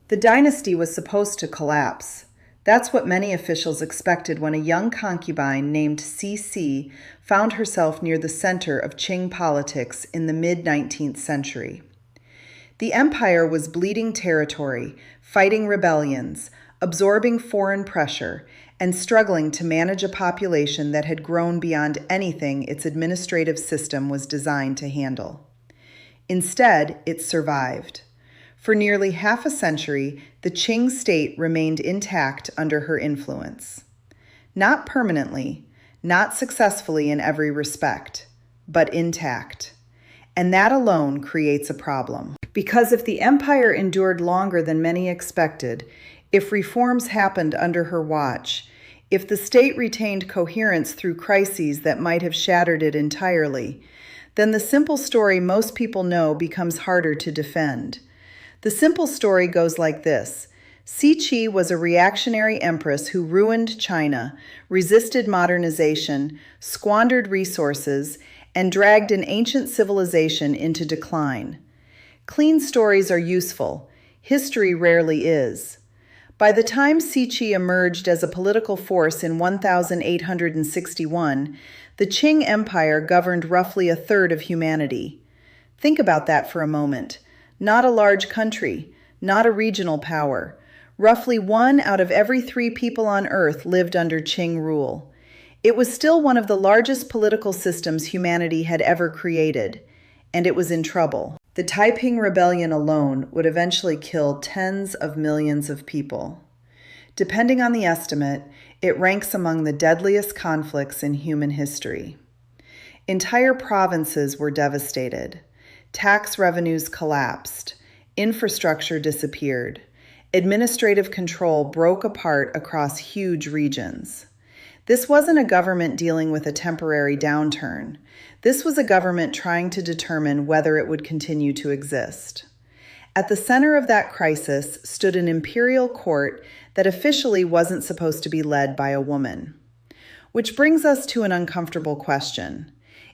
The dynasty was supposed to collapse. That's what many officials expected when a young concubine named Cixi found herself near the center of Qing politics in the mid-19th century. The empire was bleeding territory, fighting rebellions, absorbing foreign pressure, and struggling to manage a population that had grown beyond anything its administrative system was designed to handle. Instead, it survived. For nearly half a century, the Qing state remained intact under her influence. Not permanently, not successfully in every respect, but intact. And that alone creates a problem. Because if the empire endured longer than many expected, if reforms happened under her watch, if the state retained coherence through crises that might have shattered it entirely, then the simple story most people know becomes harder to defend. The simple story goes like this. Cixi was a reactionary empress who ruined China, resisted modernization, squandered resources, and dragged an ancient civilization into decline. Clean stories are useful. History rarely is. By the time Cixi emerged as a political force in 1861, the Qing Empire governed roughly a third of humanity. Think about that for a moment. Not a large country, not a regional power. Roughly 1 out of every 3 people on Earth lived under Qing rule. It was still one of the largest political systems humanity had ever created, and it was in trouble. The Taiping Rebellion alone would eventually kill tens of millions of people. Depending on the estimate, it ranks among the deadliest conflicts in human history. Entire provinces were devastated. Tax revenues collapsed. Infrastructure disappeared. Administrative control broke apart across huge regions. This wasn't a government dealing with a temporary downturn. This was a government trying to determine whether it would continue to exist. At the center of that crisis stood an imperial court that officially wasn't supposed to be led by a woman. Which brings us to an uncomfortable question.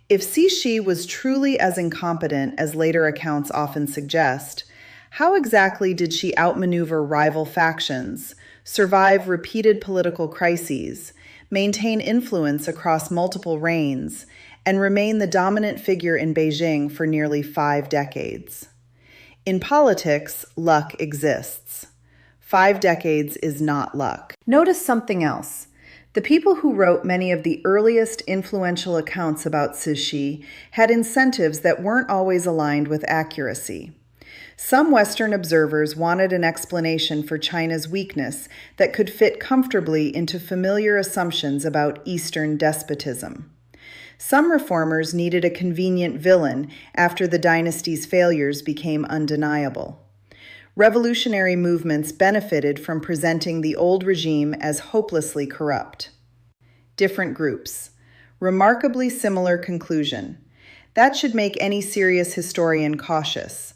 If Cixi was truly as incompetent as later accounts often suggest, how exactly did she outmaneuver rival factions, survive repeated political crises, maintain influence across multiple reigns, and remain the dominant figure in Beijing for nearly 5 decades? In politics, luck exists. 5 decades is not luck. Notice something else. The people who wrote many of the earliest influential accounts about Cixi had incentives that weren't always aligned with accuracy. Some Western observers wanted an explanation for China's weakness that could fit comfortably into familiar assumptions about Eastern despotism. Some reformers needed a convenient villain after the dynasty's failures became undeniable. Revolutionary movements benefited from presenting the old regime as hopelessly corrupt. Different groups. Remarkably similar conclusion. That should make any serious historian cautious.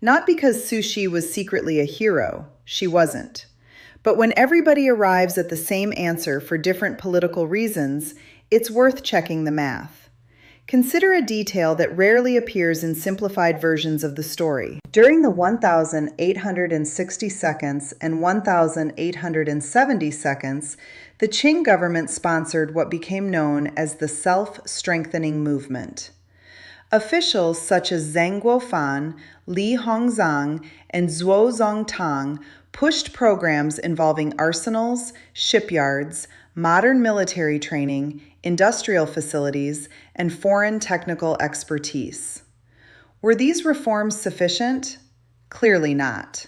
Not because Cixi was secretly a hero, she wasn't. But when everybody arrives at the same answer for different political reasons, it's worth checking the math. Consider a detail that rarely appears in simplified versions of the story. During the 1,860 seconds and 1,870 seconds, the Qing government sponsored what became known as the Self-Strengthening Movement. Officials such as Zhang Guofan, Li Hongzhang, and Zhuo Zongtang pushed programs involving arsenals, shipyards, modern military training, industrial facilities, and foreign technical expertise. Were these reforms sufficient? Clearly not.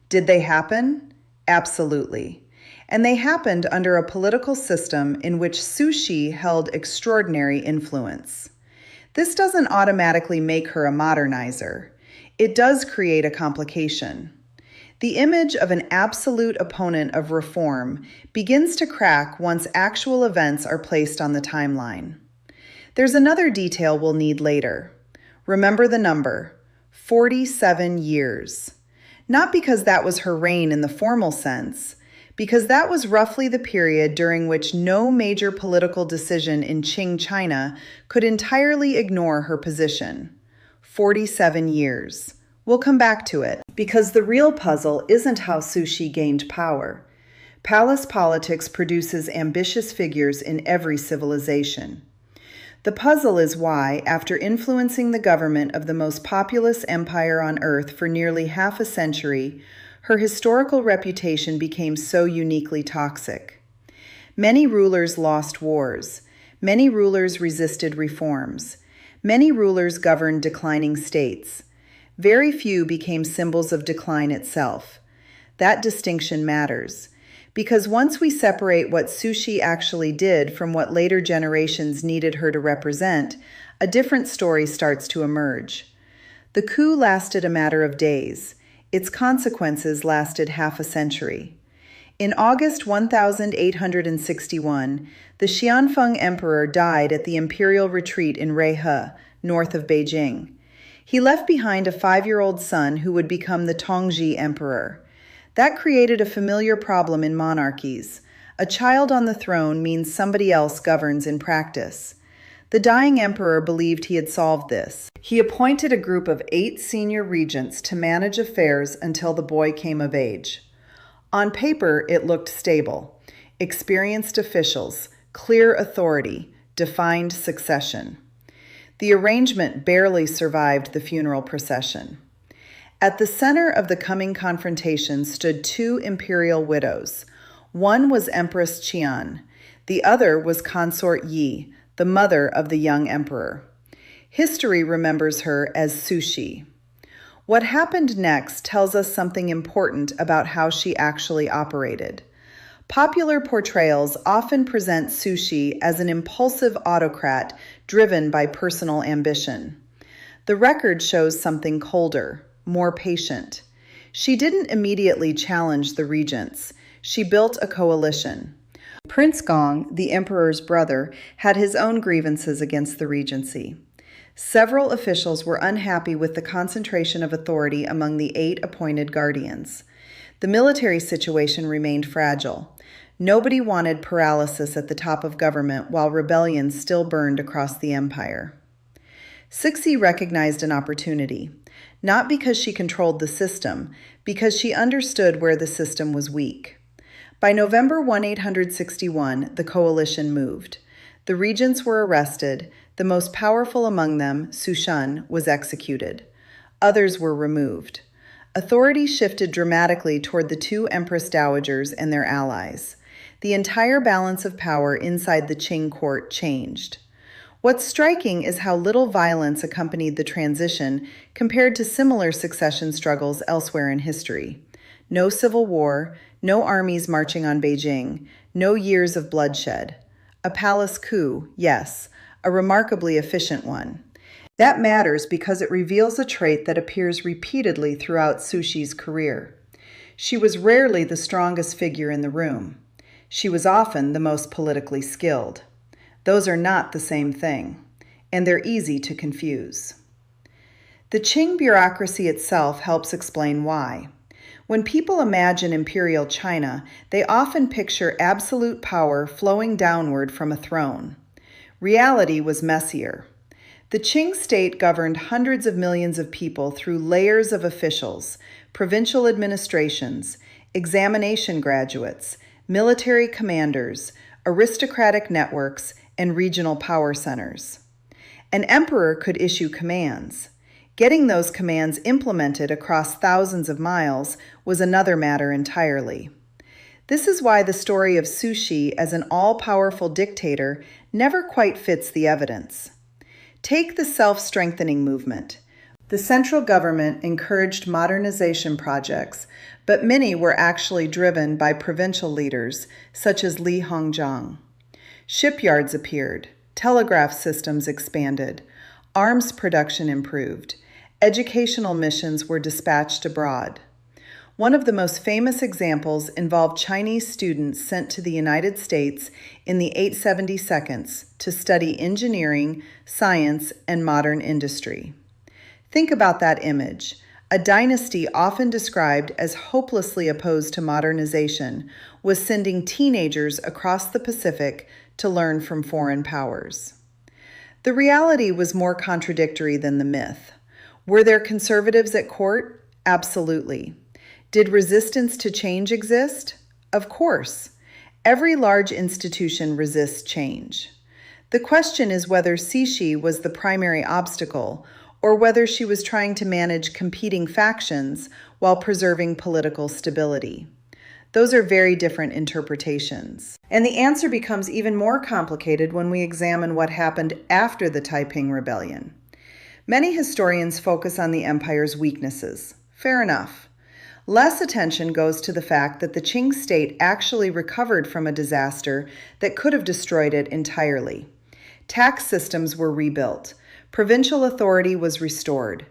Did they happen? Absolutely. And they happened under a political system in which Cixi held extraordinary influence. This doesn't automatically make her a modernizer. It does create a complication. The image of an absolute opponent of reform begins to crack once actual events are placed on the timeline. There's another detail we'll need later. Remember the number, 47 years. Not because that was her reign in the formal sense, because that was roughly the period during which no major political decision in Qing China could entirely ignore her position. 47 years. We'll come back to it, because the real puzzle isn't how Cixi gained power. Palace politics produces ambitious figures in every civilization. The puzzle is why, after influencing the government of the most populous empire on earth for nearly half a century, her historical reputation became so uniquely toxic. Many rulers lost wars. Many rulers resisted reforms. Many rulers governed declining states. Very few became symbols of decline itself. That distinction matters, because once we separate what Cixi actually did from what later generations needed her to represent, a different story starts to emerge. The coup lasted a matter of days. Its consequences lasted half a century. In August 1861, the Xianfeng Emperor died at the Imperial retreat in Ruihe, north of Beijing. He left behind a 5-year-old son who would become the Tongzhi Emperor. That created a familiar problem in monarchies. A child on the throne means somebody else governs in practice. The dying emperor believed he had solved this. He appointed a group of 8 senior regents to manage affairs until the boy came of age. On paper, it looked stable. Experienced officials, clear authority, defined succession. The arrangement barely survived the funeral procession. At the center of the coming confrontation stood 2 imperial widows. One was Empress Qian. The other was Consort Yi, the mother of the young emperor. History remembers her as Cixi. What happened next tells us something important about how she actually operated. Popular portrayals often present Cixi as an impulsive autocrat driven by personal ambition. The record shows something colder, more patient. She didn't immediately challenge the regents. She built a coalition. Prince Gong, the emperor's brother, had his own grievances against the regency. Several officials were unhappy with the concentration of authority among the 8 appointed guardians. The military situation remained fragile. Nobody wanted paralysis at the top of government while rebellions still burned across the empire. Cixi recognized an opportunity, not because she controlled the system, because she understood where the system was weak. By November 1861, the coalition moved. The regents were arrested. The most powerful among them, Sushan, was executed. Others were removed. Authority shifted dramatically toward the 2 Empress Dowagers and their allies. The entire balance of power inside the Qing court changed. What's striking is how little violence accompanied the transition compared to similar succession struggles elsewhere in history. No civil war, no armies marching on Beijing, no years of bloodshed. A palace coup, yes, a remarkably efficient one. That matters because it reveals a trait that appears repeatedly throughout Cixi's career. She was rarely the strongest figure in the room. She was often the most politically skilled. Those are not the same thing, and they're easy to confuse. The Qing bureaucracy itself helps explain why. When people imagine Imperial China, they often picture absolute power flowing downward from a throne. Reality was messier. The Qing state governed hundreds of millions of people through layers of officials, provincial administrations, examination graduates, military commanders, aristocratic networks, and regional power centers. An emperor could issue commands. Getting those commands implemented across thousands of miles was another matter entirely. This is why the story of Cixi as an all-powerful dictator never quite fits the evidence. Take the self-strengthening movement. The central government encouraged modernization projects, but many were actually driven by provincial leaders, such as Li Hongzhang. Shipyards appeared, telegraph systems expanded, arms production improved, educational missions were dispatched abroad. One of the most famous examples involved Chinese students sent to the United States in the 872nd to study engineering, science, and modern industry. Think about that image. A dynasty often described as hopelessly opposed to modernization was sending teenagers across the Pacific to learn from foreign powers. The reality was more contradictory than the myth. Were there conservatives at court? Absolutely. Did resistance to change exist? Of course. Every large institution resists change. The question is whether Cixi was the primary obstacle, or whether she was trying to manage competing factions while preserving political stability. Those are very different interpretations. And the answer becomes even more complicated when we examine what happened after the Taiping Rebellion. Many historians focus on the empire's weaknesses. Fair enough. Less attention goes to the fact that the Qing state actually recovered from a disaster that could have destroyed it entirely. Tax systems were rebuilt. Provincial authority was restored.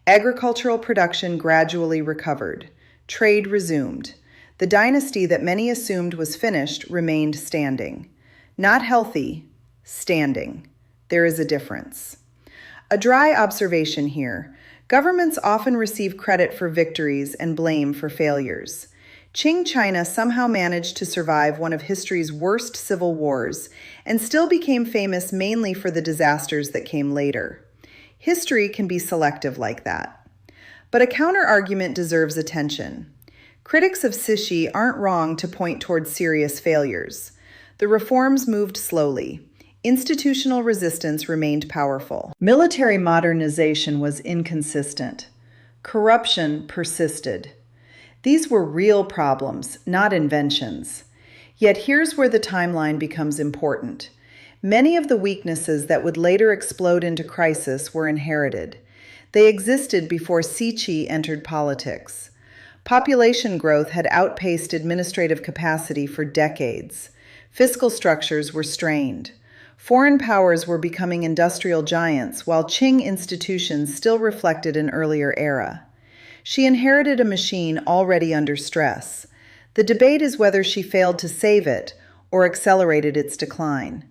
Agricultural production gradually recovered. Trade resumed. The dynasty that many assumed was finished remained standing. Not healthy, standing. There is a difference. A dry observation here. Governments often receive credit for victories and blame for failures. Qing China somehow managed to survive one of history's worst civil wars and still became famous mainly for the disasters that came later. History can be selective like that. But a counter-argument deserves attention. Critics of Cixi aren't wrong to point toward serious failures. The reforms moved slowly. Institutional resistance remained powerful. Military modernization was inconsistent. Corruption persisted. These were real problems, not inventions. Yet here's where the timeline becomes important. Many of the weaknesses that would later explode into crisis were inherited. They existed before Cixi entered politics. Population growth had outpaced administrative capacity for decades. Fiscal structures were strained. Foreign powers were becoming industrial giants, while Qing institutions still reflected an earlier era. She inherited a machine already under stress. The debate is whether she failed to save it or accelerated its decline.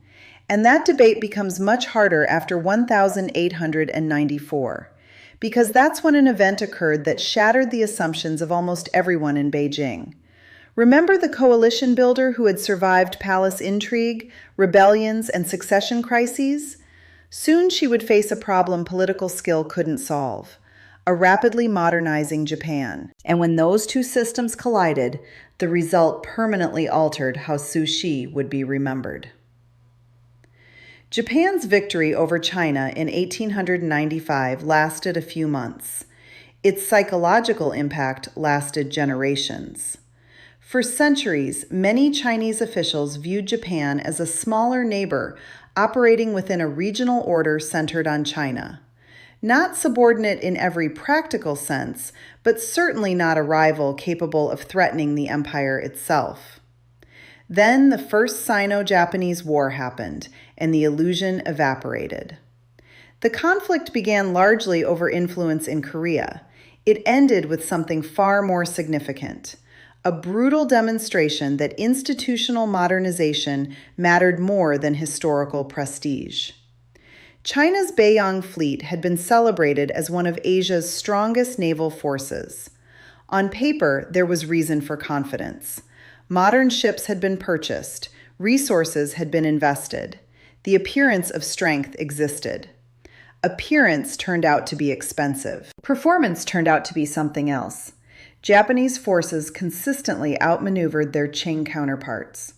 And that debate becomes much harder after 1894, because that's when an event occurred that shattered the assumptions of almost everyone in Beijing. Remember the coalition builder who had survived palace intrigue, rebellions, and succession crises? Soon she would face a problem political skill couldn't solve: a rapidly modernizing Japan. And when those two systems collided, the result permanently altered how Cixi would be remembered. Japan's victory over China in 1895 lasted a few months. Its psychological impact lasted generations. For centuries, many Chinese officials viewed Japan as a smaller neighbor operating within a regional order centered on China. Not subordinate in every practical sense, but certainly not a rival capable of threatening the empire itself. Then the First Sino-Japanese War happened, and the illusion evaporated. The conflict began largely over influence in Korea. It ended with something far more significant: a brutal demonstration that institutional modernization mattered more than historical prestige. China's Beiyang fleet had been celebrated as one of Asia's strongest naval forces. On paper, there was reason for confidence. Modern ships had been purchased, resources had been invested. The appearance of strength existed. Appearance turned out to be expensive. Performance turned out to be something else. Japanese forces consistently outmaneuvered their Qing counterparts.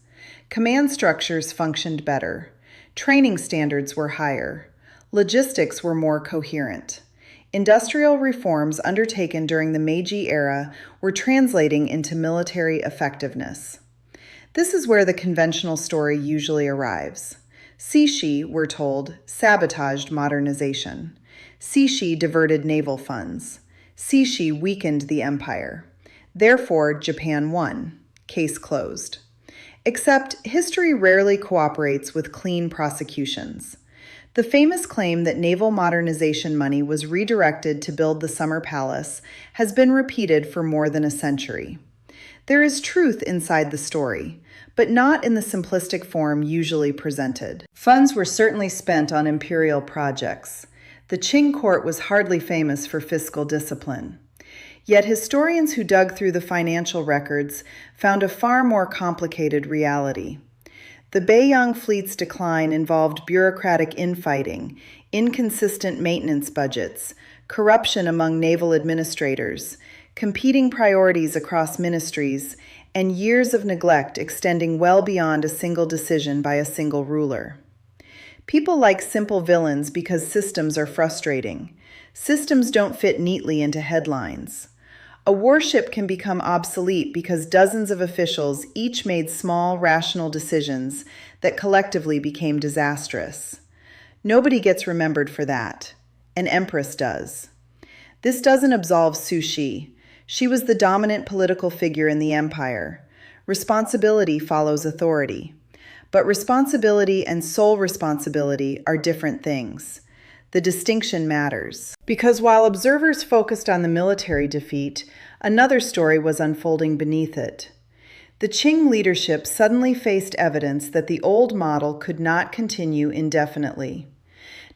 Command structures functioned better. Training standards were higher. Logistics were more coherent. Industrial reforms undertaken during the Meiji era were translating into military effectiveness. This is where the conventional story usually arrives. Cixi, we're told, sabotaged modernization. Cixi diverted naval funds. Cixi weakened the empire. Therefore, Japan won. Case closed. Except history rarely cooperates with clean prosecutions. The famous claim that naval modernization money was redirected to build the Summer Palace has been repeated for more than a century. There is truth inside the story, but not in the simplistic form usually presented. Funds were certainly spent on imperial projects. The Qing court was hardly famous for fiscal discipline. Yet historians who dug through the financial records found a far more complicated reality. The Beiyang fleet's decline involved bureaucratic infighting, inconsistent maintenance budgets, corruption among naval administrators, competing priorities across ministries, and years of neglect extending well beyond a single decision by a single ruler. People like simple villains because systems are frustrating. Systems don't fit neatly into headlines. A warship can become obsolete because dozens of officials each made small, rational decisions that collectively became disastrous. Nobody gets remembered for that. An empress does. This doesn't absolve Cixi. She was the dominant political figure in the empire. Responsibility follows authority. But responsibility and sole responsibility are different things. The distinction matters. Because while observers focused on the military defeat, another story was unfolding beneath it. The Qing leadership suddenly faced evidence that the old model could not continue indefinitely.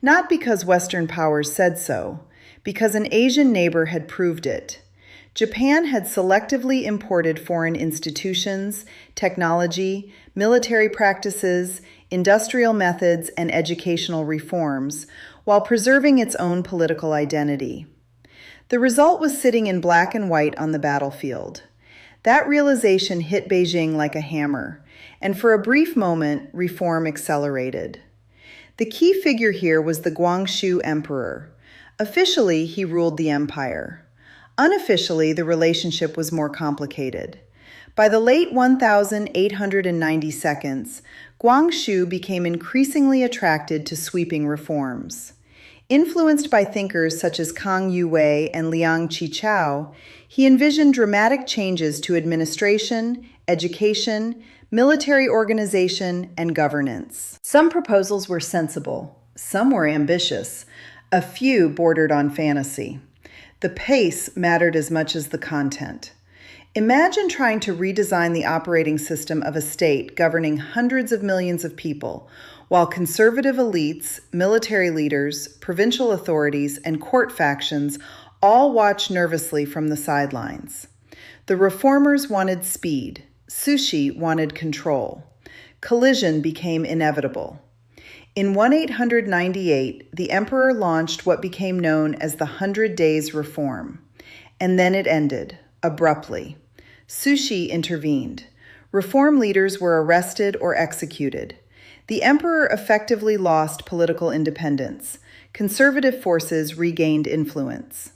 Not because Western powers said so, because an Asian neighbor had proved it. Japan had selectively imported foreign institutions, technology, military practices, industrial methods, and educational reforms, while preserving its own political identity. The result was sitting in black and white on the battlefield. That realization hit Beijing like a hammer, and for a brief moment, reform accelerated. The key figure here was the Guangxu Emperor. Officially, he ruled the empire. Unofficially, the relationship was more complicated. By the late 1892s, Guangxu became increasingly attracted to sweeping reforms. Influenced by thinkers such as Kang Youwei and Liang Qichao, he envisioned dramatic changes to administration, education, military organization, and governance. Some proposals were sensible, some were ambitious, a few bordered on fantasy. The pace mattered as much as the content. Imagine trying to redesign the operating system of a state governing hundreds of millions of people, while conservative elites, military leaders, provincial authorities, and court factions all watch nervously from the sidelines. The reformers wanted speed. Cixi wanted control. Collision became inevitable. In 1898, the emperor launched what became known as the 100 Days Reform. And then it ended, abruptly. Cixi intervened. Reform leaders were arrested or executed. The emperor effectively lost political independence. Conservative forces regained influence.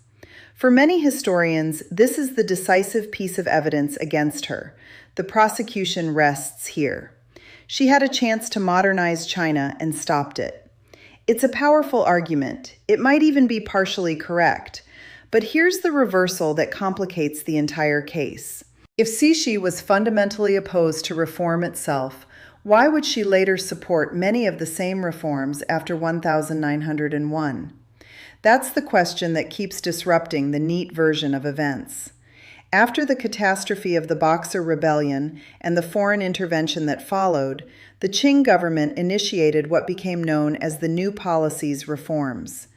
For many historians, this is the decisive piece of evidence against her. The prosecution rests here. She had a chance to modernize China and stopped it. It's a powerful argument. It might even be partially correct. But here's the reversal that complicates the entire case. If Cixi was fundamentally opposed to reform itself, why would she later support many of the same reforms after 1901? That's the question that keeps disrupting the neat version of events. After the catastrophe of the Boxer Rebellion and the foreign intervention that followed, the Qing government initiated what became known as the New Policies reforms.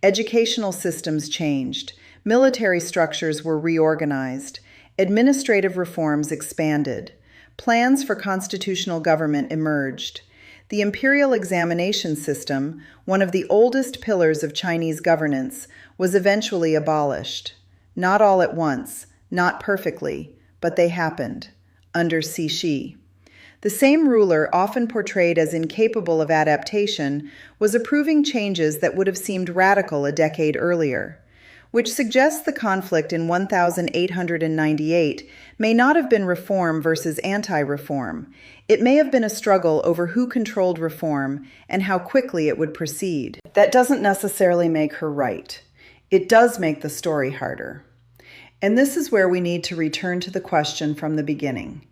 Educational systems changed, military structures were reorganized, administrative reforms expanded, plans for constitutional government emerged. The Imperial examination system, one of the oldest pillars of Chinese governance, was eventually abolished. Not all at once, not perfectly, but they happened, under Cixi. The same ruler, often portrayed as incapable of adaptation, was approving changes that would have seemed radical a decade earlier, which suggests the conflict in 1898 may not have been reform versus anti-reform. It may have been a struggle over who controlled reform and how quickly it would proceed. That doesn't necessarily make her right. It does make the story harder. And this is where we need to return to the question from the beginning.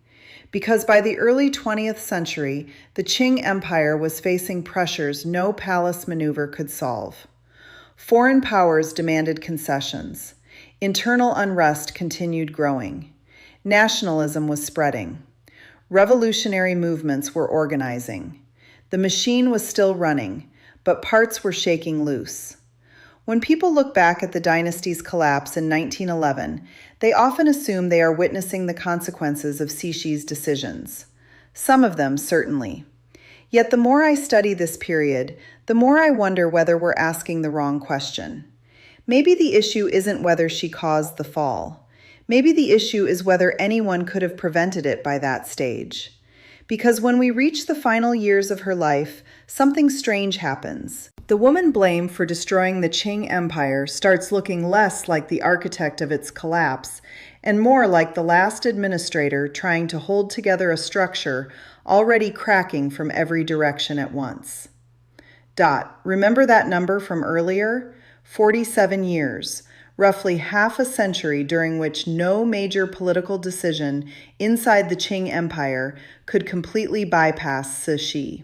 Because by the early 20th century, the Qing Empire was facing pressures no palace maneuver could solve. Foreign powers demanded concessions. Internal unrest continued growing. Nationalism was spreading. Revolutionary movements were organizing. The machine was still running, but parts were shaking loose. When people look back at the dynasty's collapse in 1911, they often assume they are witnessing the consequences of Cixi's decisions. Some of them, certainly. Yet the more I study this period, the more I wonder whether we're asking the wrong question. Maybe the issue isn't whether she caused the fall. Maybe the issue is whether anyone could have prevented it by that stage. Because when we reach the final years of her life, something strange happens. The woman blamed for destroying the Qing Empire starts looking less like the architect of its collapse and more like the last administrator trying to hold together a structure already cracking from every direction at once. Remember that number from earlier? 47 years, roughly half a century during which no major political decision inside the Qing Empire could completely bypass Cixi.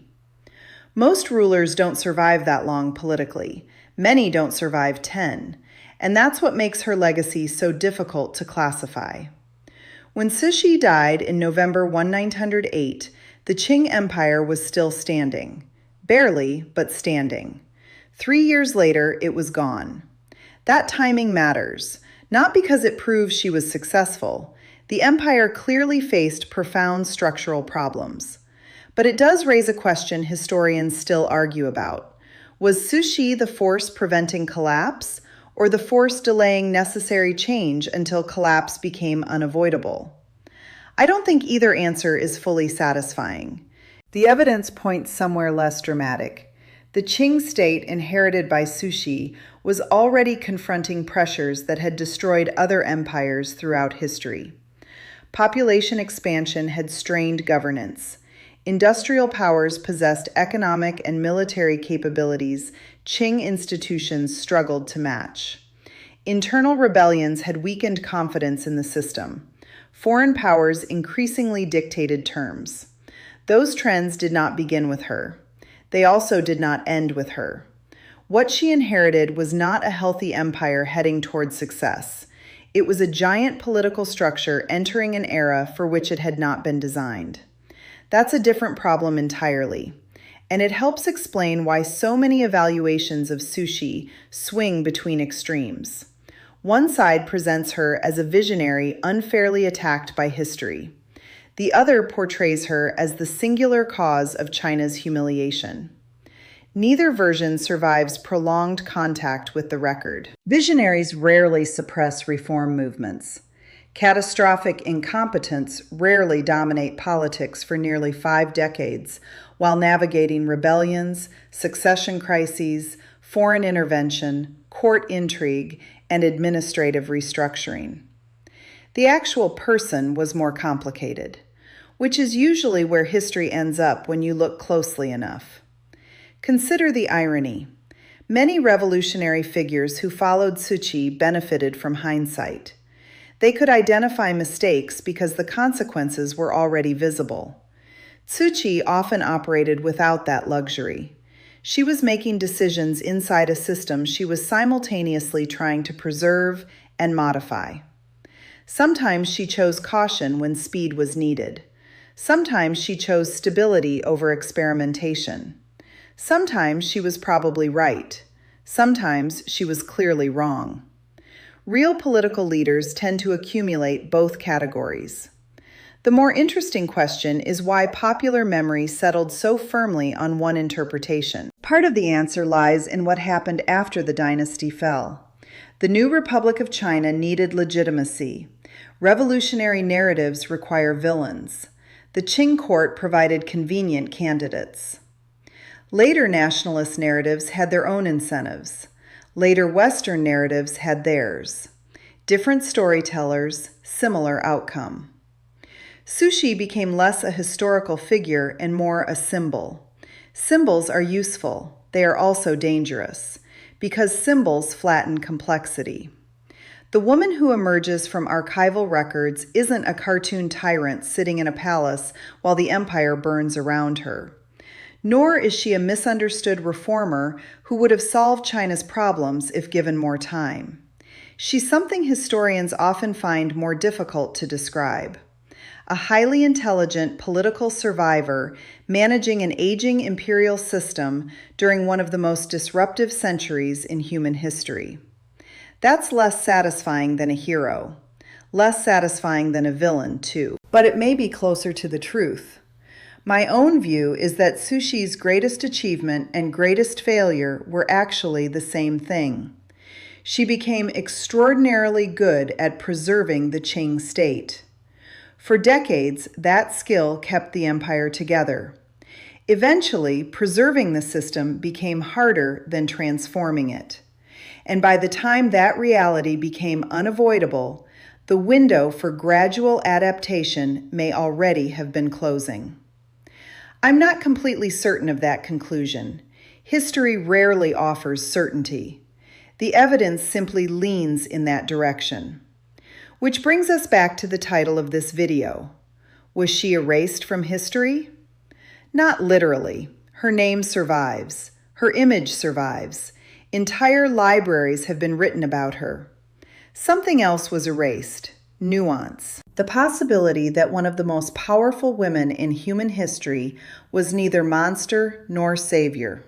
Most rulers don't survive that long politically. Many don't survive 10, and that's what makes her legacy so difficult to classify. When Cixi died in November 1908, the Qing Empire was still standing. Barely, but standing. 3 years later, it was gone. That timing matters, not because it proves she was successful. The empire clearly faced profound structural problems. But it does raise a question historians still argue about. Was Cixi the force preventing collapse, or the force delaying necessary change until collapse became unavoidable? I don't think either answer is fully satisfying. The evidence points somewhere less dramatic. The Qing state inherited by Cixi was already confronting pressures that had destroyed other empires throughout history. Population expansion had strained governance. Industrial powers possessed economic and military capabilities Qing institutions struggled to match. Internal rebellions had weakened confidence in the system. Foreign powers increasingly dictated terms. Those trends did not begin with her. They also did not end with her. What she inherited was not a healthy empire heading toward success. It was a giant political structure entering an era for which it had not been designed. That's a different problem entirely, and it helps explain why so many evaluations of Cixi swing between extremes. One side presents her as a visionary unfairly attacked by history. The other portrays her as the singular cause of China's humiliation. Neither version survives prolonged contact with the record. Visionaries rarely suppress reform movements. Catastrophic incompetence rarely dominate politics for nearly 5 decades while navigating rebellions, succession crises, foreign intervention, court intrigue, and administrative restructuring. The actual person was more complicated, which is usually where history ends up when you look closely enough. Consider the irony. Many revolutionary figures who followed Cixi benefited from hindsight. They could identify mistakes because the consequences were already visible. Cixi often operated without that luxury. She was making decisions inside a system she was simultaneously trying to preserve and modify. Sometimes she chose caution when speed was needed. Sometimes she chose stability over experimentation. Sometimes she was probably right. Sometimes she was clearly wrong. Real political leaders tend to accumulate both categories. The more interesting question is why popular memory settled so firmly on one interpretation. Part of the answer lies in what happened after the dynasty fell. The new Republic of China needed legitimacy. Revolutionary narratives require villains. The Qing court provided convenient candidates. Later nationalist narratives had their own incentives. Later Western narratives had theirs. Different storytellers, similar outcome. Cixi became less a historical figure and more a symbol. Symbols are useful. They are also dangerous, because symbols flatten complexity. The woman who emerges from archival records isn't a cartoon tyrant sitting in a palace while the empire burns around her. Nor is she a misunderstood reformer who would have solved China's problems if given more time. She's something historians often find more difficult to describe. A highly intelligent political survivor managing an aging imperial system during one of the most disruptive centuries in human history. That's less satisfying than a hero. Less satisfying than a villain, too. But it may be closer to the truth. My own view is that Cixi's greatest achievement and greatest failure were actually the same thing. She became extraordinarily good at preserving the Qing state. For decades, that skill kept the empire together. Eventually, preserving the system became harder than transforming it. And by the time that reality became unavoidable, the window for gradual adaptation may already have been closing. I'm not completely certain of that conclusion. History rarely offers certainty. The evidence simply leans in that direction. Which brings us back to the title of this video. Was she erased from history? Not literally. Her name survives. Her image survives. Entire libraries have been written about her. Something else was erased: nuance. The possibility that one of the most powerful women in human history was neither monster nor savior.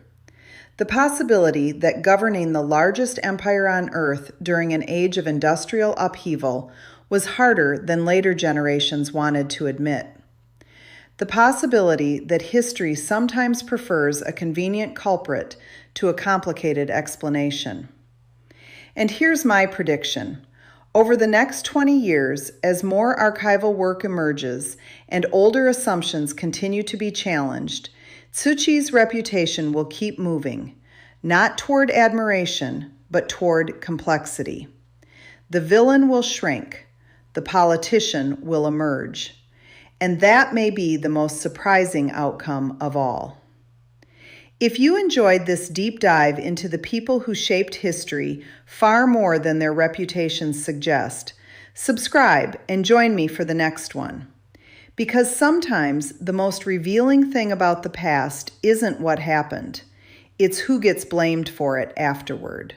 The possibility that governing the largest empire on earth during an age of industrial upheaval was harder than later generations wanted to admit. The possibility that history sometimes prefers a convenient culprit to a complicated explanation. And here's my prediction. Over the next 20 years, as more archival work emerges and older assumptions continue to be challenged, Cixi's reputation will keep moving, not toward admiration, but toward complexity. The villain will shrink, the politician will emerge. And that may be the most surprising outcome of all. If you enjoyed this deep dive into the people who shaped history far more than their reputations suggest, subscribe and join me for the next one. Because sometimes the most revealing thing about the past isn't what happened, it's who gets blamed for it afterward.